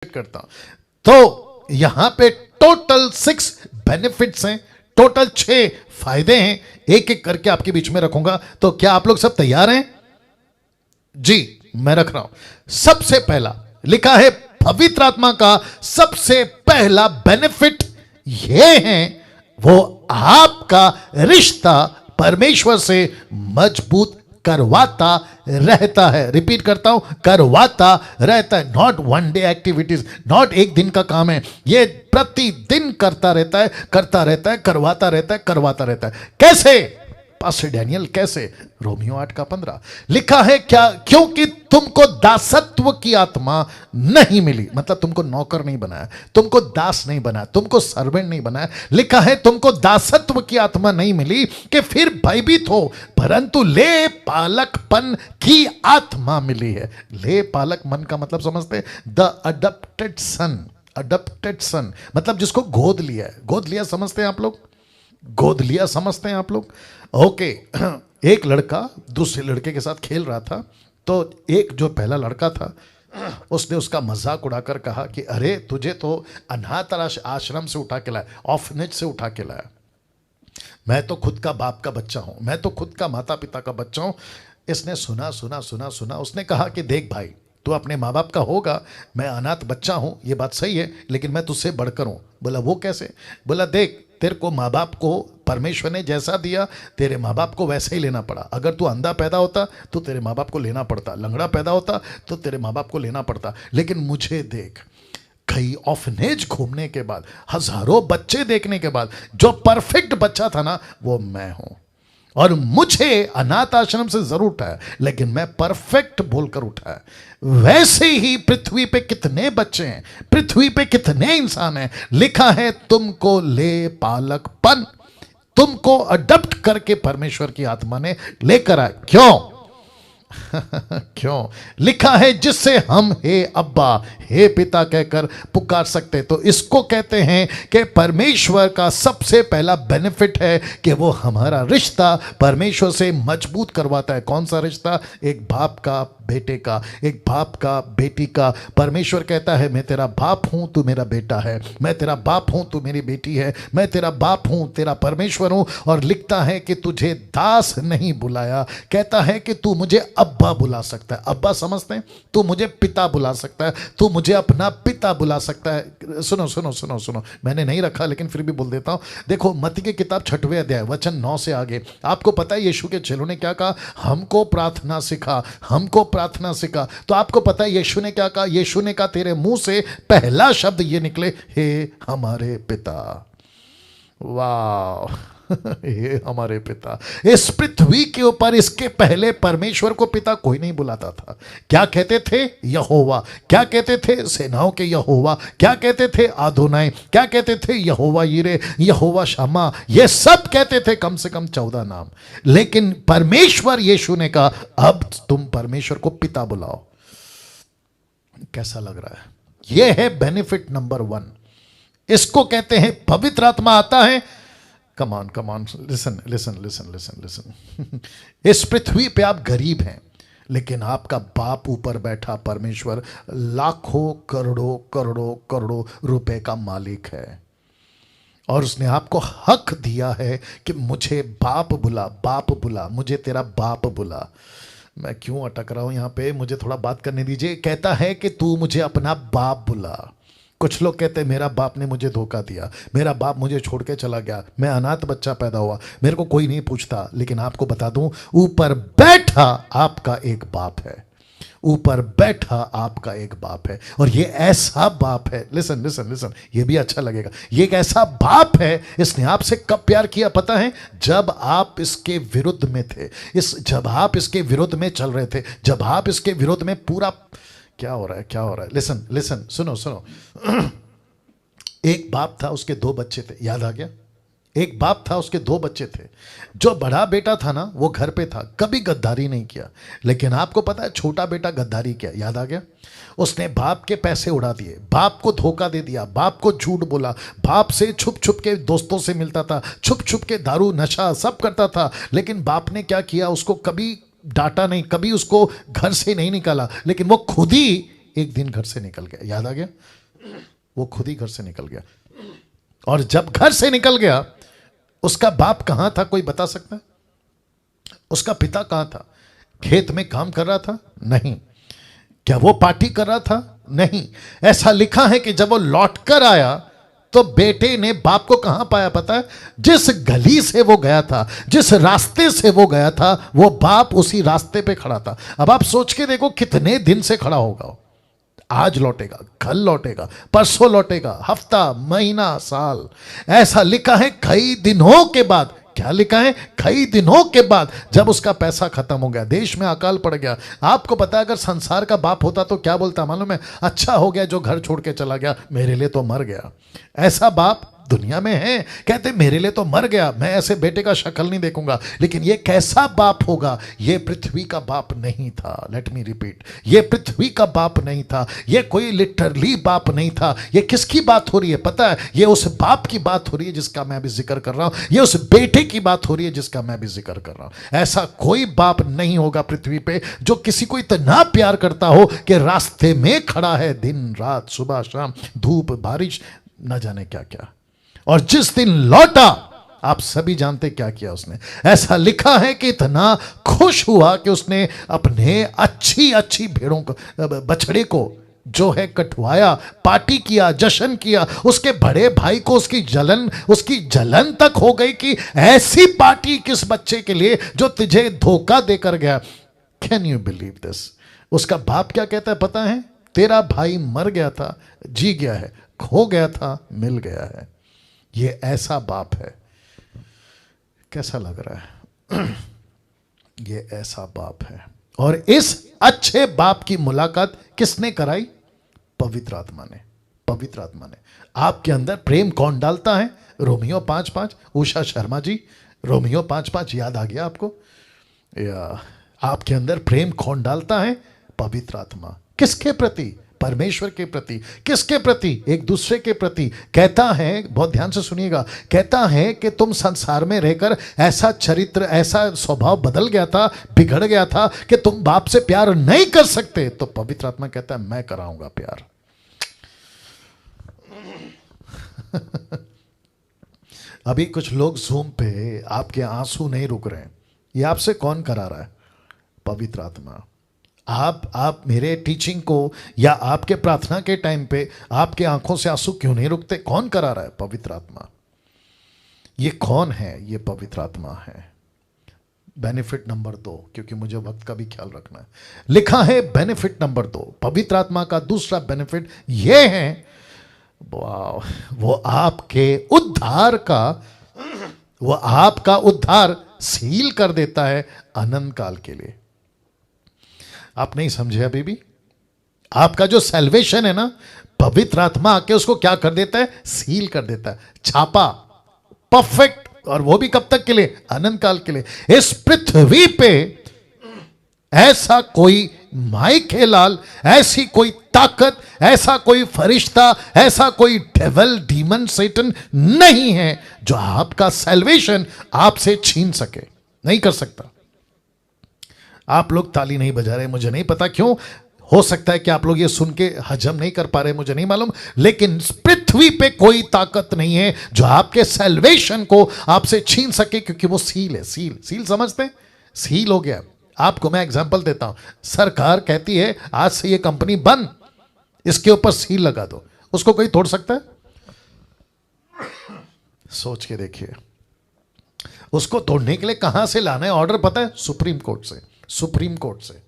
करता हूं। तो यहां पे टोटल 6 बेनिफिट्स हैं, टोटल 6 फायदे हैं, एक एक करके आपके बीच में रखूंगा। तो क्या आप लोग सब तैयार हैं? जी, मैं रख रहा हूं। सबसे पहला लिखा है, पवित्र आत्मा का सबसे पहला बेनिफिट यह है, वो आपका रिश्ता परमेश्वर से मजबूत करवाता रहता है। रिपीट करता हूं, करवाता रहता है। Not one day activities, not एक दिन का काम है, ये प्रतिदिन करता रहता है, करता रहता है, करवाता रहता है, करवाता रहता है। कैसे पास्टर डैनियल, कैसे? रोमियो 8:15 लिखा है, क्या? क्योंकि तुमको दासत्व की आत्मा नहीं मिली, मतलब तुमको नौकर नहीं बनाया, तुमको दास नहीं बनाया, तुमको सर्वेंट नहीं बनाया। लिखा है तुमको दासत्व की आत्मा नहीं मिली कि फिर भयभीत हो, परंतु ले पालकपन की आत्मा मिली है। ले पालक मन का मतलब समझते? The adopted son. Adopted son मतलब जिसको गोद लिया है। गोद लिया समझते हैं आप लोग? गोद लिया समझते हैं आप लोग? ओके। एक लड़का दूसरे लड़के के साथ खेल रहा था, तो एक जो पहला लड़का था उसने उसका मजाक उड़ाकर कहा कि अरे तुझे तो अनाथ आश्रम से उठा के लाया, ऑर्फनेज से उठा के लाया, मैं तो खुद का बाप का बच्चा हूं, मैं तो खुद का माता पिता का बच्चा हूं। इसने सुना सुना सुना सुना, उसने कहा कि देख भाई, तू अपने माँ बाप का होगा, मैं अनाथ बच्चा हूं, ये बात सही है, लेकिन मैं तुझसे बढ़कर हूं। बोला वो कैसे? बोला देख, तेरे को माँ बाप को परमेश्वर ने जैसा दिया, तेरे माँ बाप को वैसे ही लेना पड़ा। अगर तू अंधा पैदा होता तो तेरे माँ बाप को लेना पड़ता, लंगड़ा पैदा होता तो तेरे माँ बाप को लेना पड़ता। लेकिन मुझे देख, कई ऑर्फनेज घूमने के बाद, हजारों बच्चे देखने के बाद, जो परफेक्ट बच्चा था ना, वो मैं हूं। और मुझे अनाथ आश्रम से जरूर उठाया, लेकिन मैं परफेक्ट बोलकर उठाया। वैसे ही पृथ्वी पे कितने बच्चे हैं, पृथ्वी पे कितने इंसान हैं, लिखा है तुमको ले पालकपन, तुमको अडॉप्ट करके परमेश्वर की आत्मा ने लेकर आए। क्यों? क्यों? लिखा है जिससे हम हे अब्बा, हे पिता कहकर पुकार सकते। तो इसको कहते हैं कि परमेश्वर का सबसे पहला बेनिफिट है कि वो हमारा रिश्ता परमेश्वर से मजबूत करवाता है। कौन सा रिश्ता? एक बाप का बेटे का, एक बाप का बेटी का। परमेश्वर कहता है मैं तेरा बाप हूं, तू मेरा बेटा है, मैं तेरा बाप हूं, तू मेरी बेटी है, मैं तेरा बाप हूं, तेरा परमेश्वर हूं। और लिखता है कि तुझे दास नहीं बुलाया, कहता है कि तू मुझे अब्बा बुला सकता है। अब्बा समझते हैं? तू मुझे पिता बुला सकता है, तू मुझे अपना पिता बुला सकता है। सुनो सुनो सुनो सुनो, मैंने नहीं रखा लेकिन फिर भी बोल देता हूं। देखो मत्ती की किताब 6वें अध्याय वचन 9 से आगे, आपको पता है यीशु के चेलों ने क्या कहा? हमको प्रार्थना सिखा, हमको प्रार्थना सिखा। तो आपको पता है यीशु ने क्या कहा? यीशु ने कहा तेरे मुंह से पहला शब्द ये निकले, हे हमारे पिता। वाह! हे हमारे पिता। इस पृथ्वी के ऊपर इसके पहले परमेश्वर को पिता कोई नहीं बुलाता था। क्या कहते थे? यहोवा। क्या कहते थे? सेनाओं के यहोवा। क्या कहते थे? आदोनाई। क्या कहते थे? यहोवा यिरे, यहोवा शमा। ये सब कहते थे, कम से कम 14 नाम। लेकिन परमेश्वर यीशु ने कहा अब तुम परमेश्वर को पिता बुलाओ। कैसा लग रहा है? यह है बेनिफिट नंबर 1। इसको कहते हैं पवित्र आत्मा आता है। Come on, listen listen listen listen listen. इस पृथ्वी पे आप गरीब हैं, लेकिन आपका बाप ऊपर बैठा परमेश्वर लाखों करोड़ों करोड़ों करोड़ों रुपए का मालिक है। और उसने आपको हक दिया है कि मुझे बाप बुला, बाप बुला, मुझे तेरा बाप बुला। मैं क्यों अटक रहा हूं यहां पे? मुझे थोड़ा बात करने दीजिए। कहता है कि तू मुझे अपना बाप बुला। कुछ लोग कहते हैं मेरा बाप ने मुझे धोखा दिया, मेरा बाप मुझे छोड़ के चला गया, मैं अनाथ बच्चा पैदा हुआ, मेरे को कोई नहीं पूछता। लेकिन आपको बता दूं, ऊपर बैठा आपका एक बाप है, ऊपर बैठा आपका एक बाप है। और ये ऐसा बाप है, लिसन लिसन लिसन, ये भी अच्छा लगेगा। ये एक ऐसा बाप है, इसने आपसे कब प्यार किया पता है? जब आप इसके विरुद्ध में थे, जब आप इसके विरुद्ध में चल रहे थे, जब आप इसके विरुद्ध में पूरा क्या हो रहा है, क्या हो रहा है? लिसन लिसन, सुनो सुनो। एक बाप था, उसके 2 बच्चे थे। याद आ गया? एक बाप था, उसके 2 बच्चे थे। जो बड़ा बेटा था ना, वो घर पे था, कभी गद्दारी नहीं किया। लेकिन आपको पता है छोटा बेटा गद्दारी किया। याद आ गया? उसने बाप के पैसे उड़ा दिए, बाप को धोखा दे दिया, बाप को झूठ बोला, बाप से छुप छुप के दोस्तों से मिलता था, छुप छुप के दारू नशा सब करता था। लेकिन बाप ने क्या किया? उसको कभी डांटा नहीं, कभी उसको घर से नहीं निकाला, लेकिन वो खुद ही एक दिन घर से निकल गया। याद आ गया? वो खुद ही घर से निकल गया। और जब घर से निकल गया, उसका बाप कहां था कोई बता सकता है? उसका पिता कहां था? खेत में काम कर रहा था? नहीं। क्या वो पार्टी कर रहा था? नहीं। ऐसा लिखा है कि जब वो लौट कर आया तो बेटे ने बाप को कहां पाया पता है? जिस गली से वो गया था, जिस रास्ते से वो गया था, वो बाप उसी रास्ते पे खड़ा था। अब आप सोच के देखो कितने दिन से खड़ा होगा। आज लौटेगा, कल लौटेगा, परसों लौटेगा, हफ्ता, महीना, साल। ऐसा लिखा है कई दिनों के बाद। क्या लिखा है? कई दिनों के बाद, जब उसका पैसा खत्म हो गया, देश में अकाल पड़ गया। आपको पता है अगर संसार का बाप होता तो क्या बोलता मालूम है? अच्छा हो गया जो घर छोड़ के चला गया, मेरे लिए तो मर गया। ऐसा बाप दुनिया में है। कहते मेरे लिए तो मर गया, मैं ऐसे बेटे का शक्ल नहीं देखूंगा। लेकिन ये कैसा बाप होगा? ये पृथ्वी का बाप नहीं था। लेट मी रिपीट, ये पृथ्वी का बाप नहीं था। ये कोई लिटरली बाप नहीं था। ये किसकी बात हो रही है पता है? ये उस बाप की बात हो रही है जिसका मैं भी जिक्र कर रहा हूं। ये उस बेटे की बात हो रही है जिसका मैं भी जिक्र कर रहा हूं। ऐसा कोई बाप नहीं होगा पृथ्वी पे जो किसी को इतना प्यार करता हो कि रास्ते में खड़ा है, दिन रात, सुबह शाम, धूप बारिश, न जाने क्या क्या। और जिस दिन लौटा, आप सभी जानते क्या किया उसने। ऐसा लिखा है कि इतना खुश हुआ कि उसने अपने अच्छी अच्छी भेड़ों को, बछड़े को जो है कटवाया, पार्टी किया, जश्न किया। उसके बड़े भाई को उसकी जलन तक हो गई कि ऐसी पार्टी किस बच्चे के लिए जो तुझे धोखा देकर गया। Can you believe this? उसका बाप क्या कहता है पता है? तेरा भाई मर गया था, जी गया है, खो गया था, मिल गया है। ये ऐसा बाप है। कैसा लग रहा है? ये ऐसा बाप है। और इस अच्छे बाप की मुलाकात किसने कराई? पवित्र आत्मा ने। पवित्र आत्मा ने। आपके अंदर प्रेम कौन डालता है? रोमियो 5:5। उषा शर्मा जी, रोमियो 5:5 याद आ गया आपको? या आपके अंदर प्रेम कौन डालता है? पवित्र आत्मा। किसके प्रति? परमेश्वर के प्रति। किसके प्रति? एक दूसरे के प्रति। कहता है, बहुत ध्यान से सुनिएगा, कहता है कि तुम संसार में रहकर ऐसा चरित्र, ऐसा स्वभाव बदल गया था, बिगड़ गया था कि तुम बाप से प्यार नहीं कर सकते। तो पवित्र आत्मा कहता है मैं कराऊंगा प्यार। अभी कुछ लोग जूम पे, आपके आंसू नहीं रुक रहे हैं। ये आपसे कौन करा रहा है? पवित्र आत्मा। आप मेरे टीचिंग को या आपके प्रार्थना के टाइम पे आपके आंखों से आंसू क्यों नहीं रुकते? कौन करा रहा है? पवित्र आत्मा। ये कौन है? ये पवित्र आत्मा है। बेनिफिट नंबर 2, क्योंकि मुझे वक्त का भी ख्याल रखना है। लिखा है बेनिफिट नंबर 2, पवित्र आत्मा का दूसरा बेनिफिट ये है, वो आपका उद्धार सील कर देता है अनंत काल के लिए। आप नहीं समझे अभी भी? आपका जो सैल्वेशन है ना, पवित्र आत्मा आके उसको क्या कर देता है? सील कर देता है, छापा, परफेक्ट। और वो भी कब तक के लिए? अनंत काल के लिए। इस पृथ्वी पे ऐसा कोई माइकेलाल, ऐसी कोई ताकत, ऐसा कोई फरिश्ता, ऐसा कोई डेविल, डीमन, सैटन नहीं है जो आपका सैल्वेशन आपसे छीन सके। नहीं कर सकता। आप लोग ताली नहीं बजा रहे, मुझे नहीं पता क्यों। हो सकता है कि आप लोग ये सुन के हजम नहीं कर पा रहे, मुझे नहीं मालूम। लेकिन पृथ्वी पे कोई ताकत नहीं है जो आपके सैल्वेशन को आपसे छीन सके, क्योंकि वो सील है। सील समझते हैं? सील हो गया। आपको मैं एग्जांपल देता हूं। सरकार कहती है आज से ये कंपनी बंद, इसके ऊपर सील लगा दो। उसको कोई तोड़ सकता है? सोच के देखिए। उसको तोड़ने के लिए कहां से लाना है ऑर्डर पता है? सुप्रीम कोर्ट से। सुप्रीम कोर्ट से।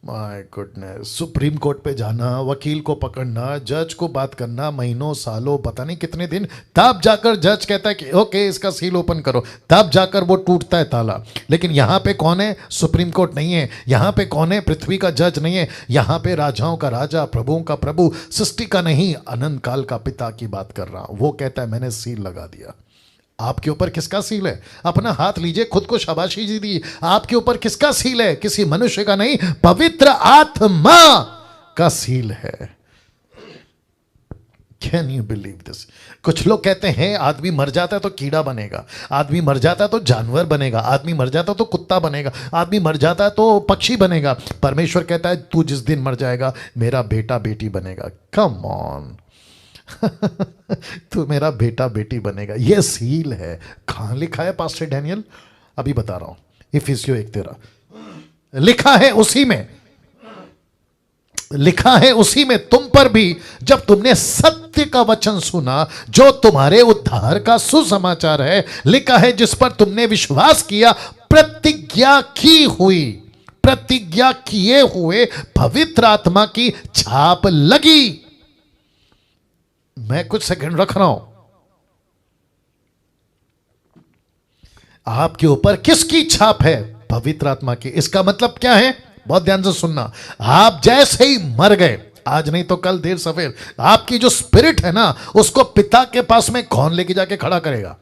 माय गुडनेस, सुप्रीम कोर्ट पे जाना, वकील को पकड़ना, जज को बात करना, महीनों सालों पता नहीं कितने दिन, तब जाकर जज कहता है कि ओके इसका सील ओपन करो, तब जाकर वो टूटता है ताला। लेकिन यहाँ पे कौन है? सुप्रीम कोर्ट नहीं है। यहाँ पे कौन है? पृथ्वी का जज नहीं है। यहाँ पे राजाओं का राजा, प्रभुओं का प्रभु, सृष्टि का नहीं, अनंत काल का पिता की बात कर रहा हूं। वो कहता है मैंने सील लगा दिया। आपके ऊपर किसका सील है? अपना हाथ लीजिए, खुद को शाबाशी दी। आपके ऊपर किसका सील है? किसी मनुष्य का नहीं, पवित्र आत्मा का सील है। Can you believe this? कुछ लोग कहते हैं आदमी मर जाता है तो कीड़ा बनेगा, आदमी मर जाता है तो जानवर बनेगा, आदमी मर जाता है तो कुत्ता बनेगा, आदमी मर जाता है तो पक्षी बनेगा। परमेश्वर कहता है तू जिस दिन मर जाएगा मेरा बेटा बेटी बनेगा। कम ऑन तू मेरा बेटा बेटी बनेगा। ये सील है। कहां लिखा है पास्टर डैनियल? अभी बता रहा हूं, इफिसियों 1:13 लिखा है, उसी में लिखा है, उसी में तुम पर भी जब तुमने सत्य का वचन सुना जो तुम्हारे उद्धार का सुसमाचार है, लिखा है जिस पर तुमने विश्वास किया, प्रतिज्ञा की हुई, प्रतिज्ञा किए हुए पवित्र आत्मा की छाप लगी। मैं कुछ सेकंड रख रहा हूं। आपके ऊपर किसकी छाप है? पवित्र आत्मा की। इसका मतलब क्या है? बहुत ध्यान से सुनना। आप जैसे ही मर गए, आज नहीं तो कल देर सवेर, आपकी जो स्पिरिट है ना, उसको पिता के पास में कौन लेके जाके खड़ा करेगा?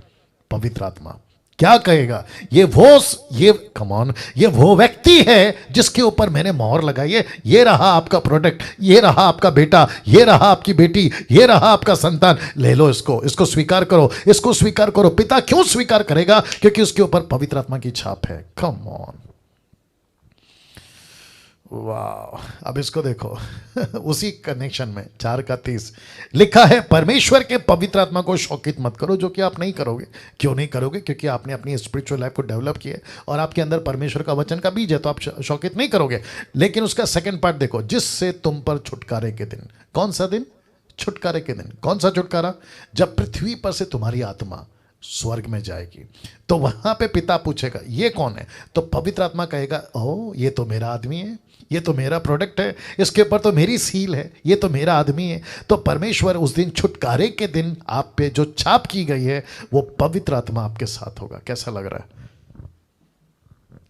पवित्र आत्मा। क्या कहेगा? ये कम ऑन, ये वो व्यक्ति है जिसके ऊपर मैंने मोहर लगाई है। ये रहा आपका प्रोडक्ट, ये रहा आपका बेटा, ये रहा आपकी बेटी, ये रहा आपका संतान। ले लो इसको स्वीकार करो, इसको स्वीकार करो। पिता क्यों स्वीकार करेगा? क्योंकि उसके ऊपर पवित्र आत्मा की छाप है। कम ऑन, वाह। अब इसको देखो उसी कनेक्शन में 4:30 लिखा है, परमेश्वर के पवित्र आत्मा को शौकित मत करो, जो कि आप नहीं करोगे। क्यों नहीं करोगे? क्योंकि आपने अपनी स्पिरिचुअल लाइफ को डेवलप किया और आपके अंदर परमेश्वर का वचन का बीज है, तो आप शौकित नहीं करोगे। लेकिन उसका सेकंड पार्ट देखो, जिससे तुम पर छुटकारे के दिन। कौन सा दिन? छुटकारे के दिन। कौन सा छुटकारा? जब पृथ्वी पर से तुम्हारी आत्मा स्वर्ग में जाएगी, तो वहां पे पिता पूछेगा ये कौन है? तो पवित्र आत्मा कहेगा, ओह ये तो मेरा आदमी है, ये तो मेरा प्रोडक्ट है, इसके ऊपर तो मेरी सील है, ये तो मेरा आदमी है। तो परमेश्वर उस दिन, छुटकारे के दिन, आप पे जो छाप की गई है वो पवित्र आत्मा आपके साथ होगा। कैसा लग रहा है?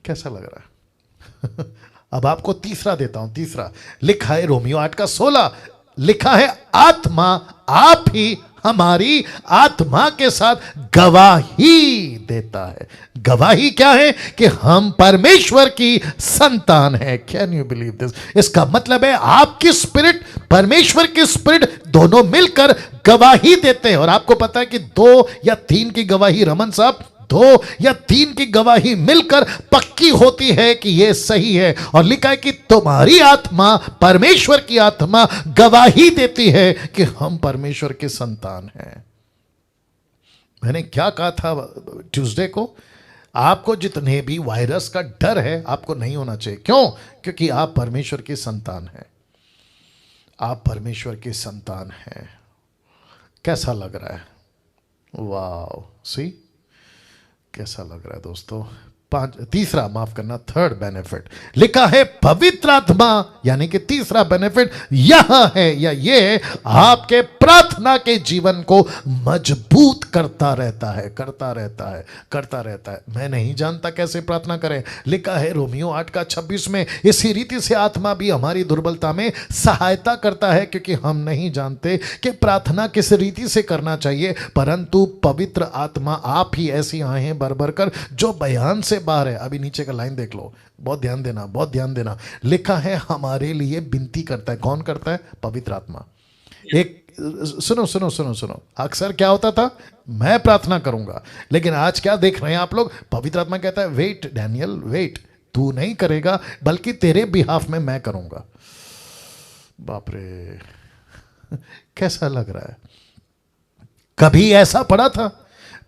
कैसा लग रहा है? अब आपको तीसरा देता हूं। तीसरा लिखा है रोमियो 8:16 लिखा है, आत्मा आप ही हमारी आत्मा के साथ गवाही देता है। गवाही क्या है? कि हम परमेश्वर की संतान है। Can you believe this? इसका मतलब है आपकी स्पिरिट, परमेश्वर की स्पिरिट, दोनों मिलकर गवाही देते हैं। और आपको पता है कि 2 या 3 की गवाही, रमन साहब, 2 या 3 की गवाही मिलकर पक्की होती है कि यह सही है। और लिखा है कि तुम्हारी आत्मा, परमेश्वर की आत्मा गवाही देती है कि हम परमेश्वर के संतान हैं। मैंने क्या कहा था ट्यूसडे को? आपको जितने भी वायरस का डर है, आपको नहीं होना चाहिए। क्यों? क्योंकि आप परमेश्वर के संतान हैं। आप परमेश्वर के संतान हैं। कैसा लग रहा है? वाह, सी कैसा लग रहा है दोस्तों? तीसरा, माफ करना, थर्ड बेनिफिट लिखा है, पवित्र आत्मा, यानी कि तीसरा बेनिफिट यह है, या ये है, आपके प्रार्थना के जीवन को मजबूत करता रहता है, करता रहता है, करता रहता है। मैं नहीं जानता कैसे प्रार्थना करें। लिखा है रोमियो 8:26 में, इसी रीति से आत्मा भी हमारी दुर्बलता में सहायता करता है, क्योंकि हम नहीं जानते कि प्रार्थना किस रीति से करना चाहिए, परंतु पवित्र आत्मा आप ही ऐसी आहें भर भर कर जो बयान से बाहर है। अभी नीचे का लाइन देख लो, बहुत ध्यान देना, बहुत ध्यान देना। लिखा है हमारे लिए विनती करता है। कौन करता है? पवित्र आत्मा। एक सुनो सुनो सुनो सुनो, अक्सर क्या होता था, मैं प्रार्थना करूंगा, लेकिन आज क्या देख रहे हैं आप लोग? पवित्र आत्मा कहता है, वेट डैनियल, वेट, तू नहीं करेगा, बल्कि तेरे बिहाफ में मैं करूंगा। बाप रे, कैसा लग रहा है? कभी ऐसा पड़ा था?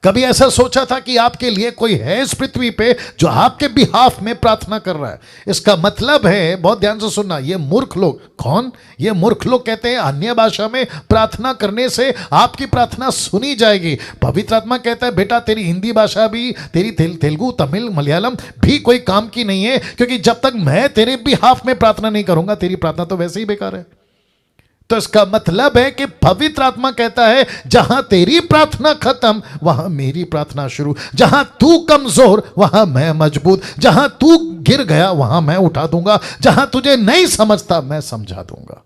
कभी ऐसा सोचा था कि आपके लिए कोई है इस पृथ्वी पे जो आपके बिहाफ में प्रार्थना कर रहा है? इसका मतलब है, बहुत ध्यान से सुनना, ये मूर्ख लोग, कौन? ये मूर्ख लोग कहते हैं अन्य भाषा में प्रार्थना करने से आपकी प्रार्थना सुनी जाएगी। पवित्र आत्मा कहता है, बेटा तेरी हिंदी भाषा भी, तेरी तेलुगु, तमिल, मलयालम भी कोई काम की नहीं है, क्योंकि जब तक मैं तेरे बिहाफ में प्रार्थना नहीं करूंगा, तेरी प्रार्थना तो वैसे ही बेकार है। तो इसका मतलब है कि पवित्र आत्मा कहता है, जहां तेरी प्रार्थना खत्म वहां मेरी प्रार्थना शुरू, जहां तू कमजोर वहां मैं मजबूत, जहां तू गिर गया वहां मैं उठा दूंगा, जहां तुझे नहीं समझता मैं समझा दूंगा।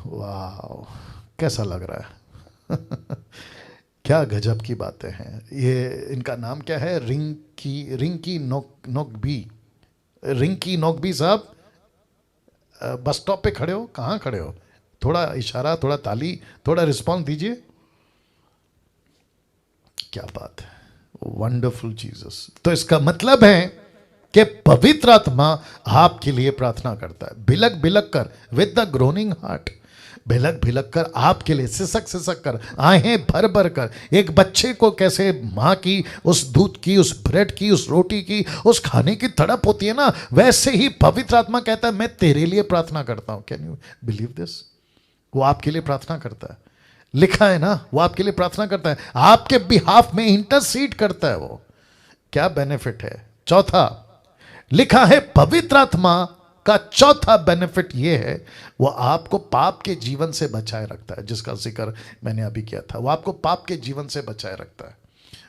वाह, कैसा लग रहा है? क्या गजब की बातें हैं ये। इनका नाम क्या है? रिंकी नोकबी, रिंकी नोकबी साहब, बस स्टॉप पे खड़े हो? कहाँ खड़े हो? थोड़ा इशारा, थोड़ा ताली, थोड़ा रिस्पॉन्स दीजिए। क्या बात है, वंडरफुल जीसस। तो इसका मतलब है कि पवित्र आत्मा आपके लिए प्रार्थना करता है, बिलक बिलक कर, विद द ग्रोनिंग हार्ट, भिलक भिलक कर आपके लिए, सिसक सिसक कर, आहें भर भर कर। एक बच्चे को कैसे माँ की उस दूध की, उस ब्रेड की, उस रोटी की, उस खाने की तड़प होती है ना, वैसे ही पवित्र आत्मा कहता है मैं तेरे लिए प्रार्थना करता हूं। Can you believe this? वो आपके लिए प्रार्थना करता है, लिखा है ना, वो आपके लिए प्रार्थना करता है, आपके बिहाफ में इंटरसीड करता है। वो क्या बेनिफिट है? चौथा लिखा है, पवित्र आत्मा का चौथा बेनिफिट यह है, वो आपको पाप के जीवन से बचाए रखता है, जिसका जिक्र मैंने अभी किया था। वो आपको पाप के जीवन से बचाए रखता है।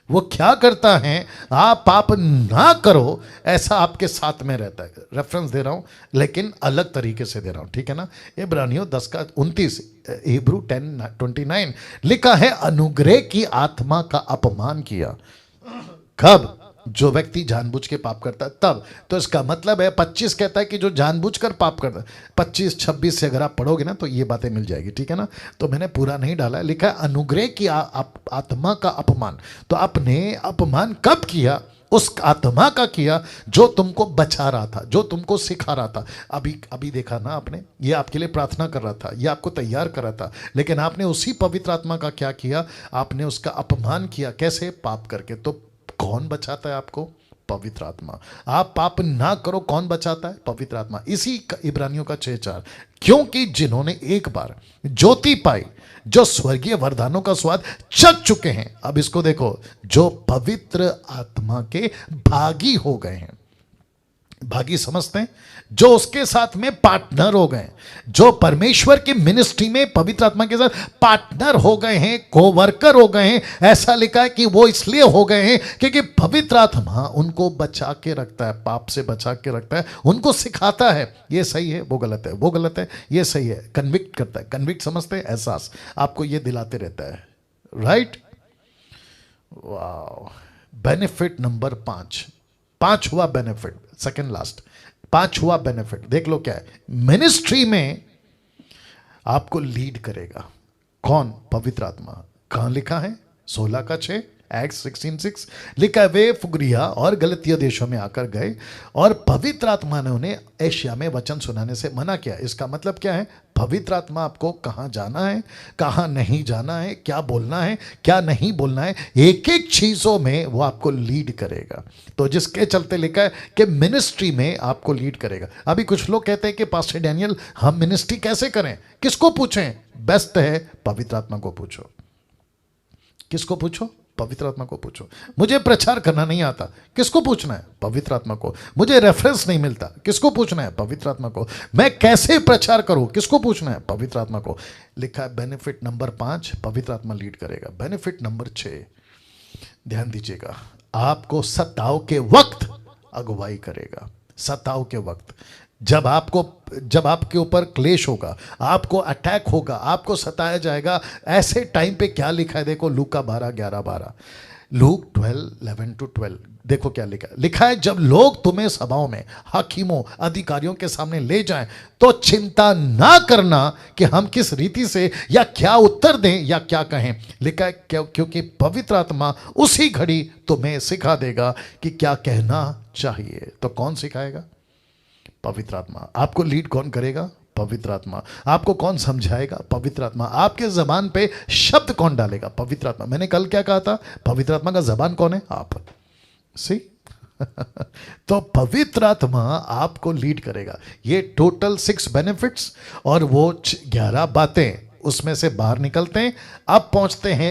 वो क्या करता है, आप पाप ना करो ऐसा आपके साथ में रहता है। रेफरेंस दे रहा हूं लेकिन अलग तरीके से दे रहा हूं, ठीक है ना। इब्रानियों 10 का 29, हिब्रू 10:29 लिखा है, अनुग्रह की आत्मा का अपमान किया। कब? जो व्यक्ति जानबूझ के पाप करता है तब। तो इसका मतलब है 25 कहता है कि जो जानबूझकर पाप करता है। 25-26 से अगर आप पढ़ोगे ना तो ये बातें मिल जाएगी, ठीक है ना। तो मैंने पूरा नहीं डाला है, लिखा है अनुग्रह की आत्मा का अपमान। तो आपने अपमान कब किया? उस आत्मा का किया जो तुमको बचा रहा था, जो तुमको सिखा रहा था। अभी देखा ना आपने, ये आपके लिए प्रार्थना कर रहा था, ये आपको तैयार कर रहा था, लेकिन आपने उसी पवित्र आत्मा का क्या किया? आपने उसका अपमान किया। कैसे? पाप करके। तो कौन बचाता है आपको? पवित्र आत्मा। आप पाप ना करो, कौन बचाता है? पवित्र आत्मा। इसी इब्रानियों का 6:4, क्योंकि जिन्होंने एक बार ज्योति पाई, जो स्वर्गीय वरदानों का स्वाद चख चुके हैं, अब इसको देखो, जो पवित्र आत्मा के भागी हो गए हैं। भागी समझते हैं? जो उसके साथ में पार्टनर हो गए, जो परमेश्वर की मिनिस्ट्री में पवित्र आत्मा के साथ पार्टनर हो गए हैं, कोवर्कर हो गए हैं। ऐसा लिखा है कि वो इसलिए हो गए हैं क्योंकि पवित्र आत्मा उनको बचा के रखता है, पाप से बचा के रखता है, उनको सिखाता है ये सही है, वो गलत है, वो गलत है, ये सही है। कन्विक्ट करता है। कन्विक्ट समझते हैं? एहसास आपको ये दिलाते रहता है, राइट। वाह। बेनिफिट नंबर 5, पांचवा बेनिफिट, सेकंड लास्ट, पांचवा बेनिफिट देख लो क्या है। मिनिस्ट्री में आपको लीड करेगा कौन? पवित्र आत्मा। कहां लिखा है? 16:6, एक्ट 16:6 लिखा है, वे फुगरिया और गलतिया देशों में आकर गए और पवित्र आत्मा ने उन्हें एशिया में वचन सुनाने से मना किया। इसका मतलब क्या है? पवित्र आत्मा आपको कहां जाना है, कहां नहीं जाना है, क्या बोलना है, क्या नहीं बोलना है, एक एक चीजों में वो आपको लीड करेगा। तो जिसके चलते लिखा है कि मिनिस्ट्री में आपको लीड करेगा। अभी कुछ लोग कहते हैं कि पास्टर डैनियल हम मिनिस्ट्री कैसे करें? किसको पूछें? बेस्ट है पवित्र आत्मा को पूछो। किसको पूछो? पवित्र आत्मा को पूछो। मुझे प्रचार करना नहीं आता, किसको पूछना है? पवित्र आत्मा को। मुझे रेफरेंस नहीं मिलता, किसको पूछना है? पवित्र आत्मा को। मैं कैसे प्रचार करूं? किसको पूछना है? पवित्र आत्मा को। लिखा है बेनिफिट नंबर 5, पवित्र आत्मा लीड करेगा। बेनिफिट नंबर 6, ध्यान दीजिएगा, आपको सताव के वक्त अगुवाई करेगा। सताव के वक्त, जब आपके ऊपर क्लेश होगा, आपको अटैक होगा, आपको सताया जाएगा, ऐसे टाइम पे क्या लिखा है? देखो लूका 12:11-12, लूक 12:11-12 देखो क्या लिखा है, जब लोग तुम्हें सभाओं में, हाकिमों, अधिकारियों के सामने ले जाएं तो चिंता ना करना कि हम किस रीति से या क्या उत्तर दें या क्या कहें। लिखा है क्योंकि पवित्र आत्मा उसी घड़ी तुम्हें सिखा देगा कि क्या कहना चाहिए। तो कौन सिखाएगा? पवित्र आत्मा। आपको लीड कौन करेगा? पवित्र आत्मा। आपको कौन समझाएगा? पवित्र आत्मा। आपके जबान पे शब्द कौन डालेगा? पवित्र आत्मा। मैंने कल क्या कहा था? पवित्र आत्मा का जबान कौन है? आप। सी तो पवित्र आत्मा आपको लीड करेगा। ये टोटल 6 बेनिफिट्स और वो 11 बातें, उसमें से बाहर निकलते हैं। अब पहुंचते हैं